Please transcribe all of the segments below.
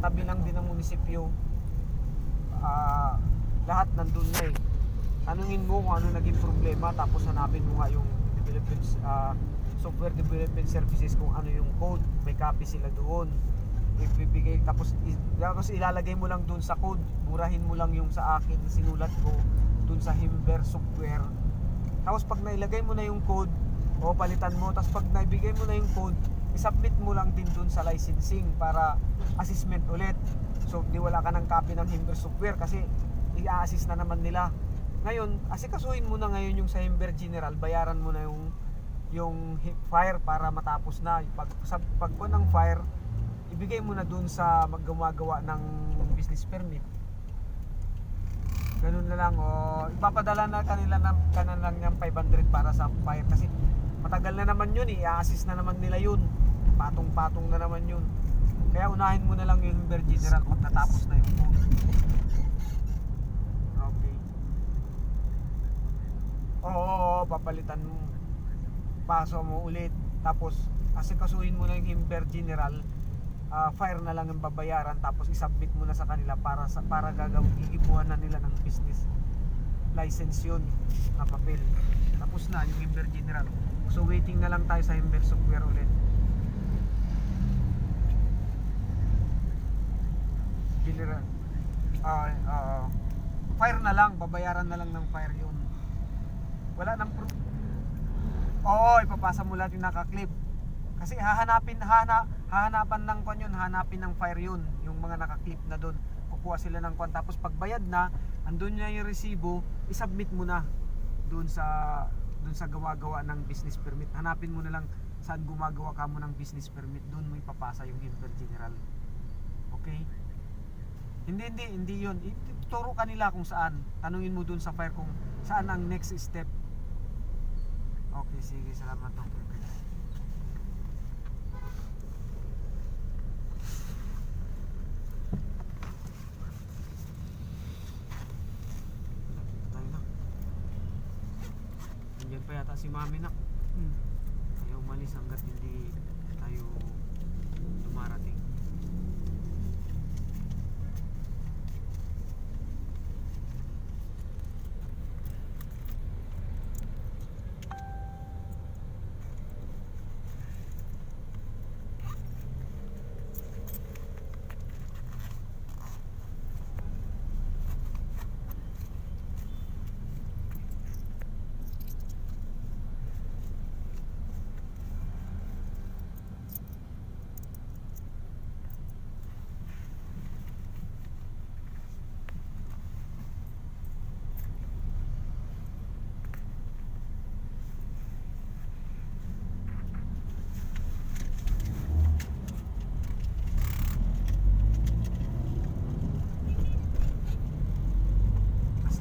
tabi lang din ng munisipyo. Lahat nandun na eh. Tanungin mo kung ano naging problema, tapos hanapin mo nga yung software development services kung ano yung code. May copy sila doon. Ibibigay, tapos ilalagay mo lang doon sa code. Murahin mo lang yung sa akin sinulat ko doon sa Himber software. Tapos pag nailagay mo na yung code, o palitan mo, tapos pag naibigay mo na yung code, isubmit mo lang din doon sa licensing para assessment ulit. So di wala ka ng copy ng Himber software kasi i-assist na naman nila. Ngayon, asikasuhin mo na ngayon yung sa Himber General, bayaran mo na yung fire para matapos na. Pag ng fire, ibigay mo na dun sa gumagawa ng business permit. Ganun na lang. O ipapadala na kanila lang yung 500 para sa fire kasi matagal na naman yun, i-assist na naman nila yun. Patong-patong na naman yun. Kaya unahin mo na lang yung Himber General pag natapos na yung code. Oo, papalitan mo. Paso mo ulit. Tapos, asikasuhin mo na yung Himber General. Fire na lang ang babayaran. Tapos, isubmit mo na sa kanila para gigibuhan na nila ng business license yun na papel. Tapos na yung Himber General. So, waiting na lang tayo sa Himber software ulit. General. Fire na lang. Babayaran na lang ng fire yun. Wala nang Oo, ipapasa mo lahat yung naka-clip. Kasi hahanapan ng kwan yun, hanapin ng fire yun, yung mga naka-clip na doon. Kukuha sila ng kwan, tapos pagbayad na, andun na yung resibo, isubmit mo na doon sa gumagawa ng business permit. Hanapin mo na lang saan gumagawa ka mo ng business permit, doon mo ipapasa yung Himber General. Okay? Hindi yun. Ituturo kanila kung saan. Tanungin mo doon sa fire kung saan ang next step. Okay, sige, salamat. Okay. Tayo na. Nandiyan pa yata si Mami na. Ayaw umalis hanggat hindi tayo dumarating.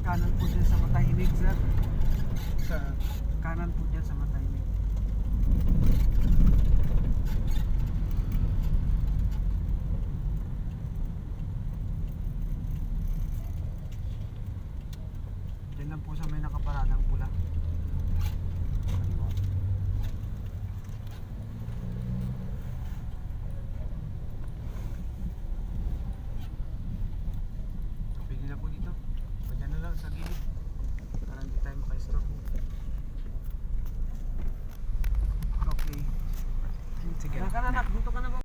Kanan po dyan sa Matahimik, sir. Sa kanan po dyan sa Matahimik. Dyan lang po sa may nakaparadang pula. Pili na po dito. Sa gilid para hindi tayo maka-stroke. Okay. Sige. Nakanak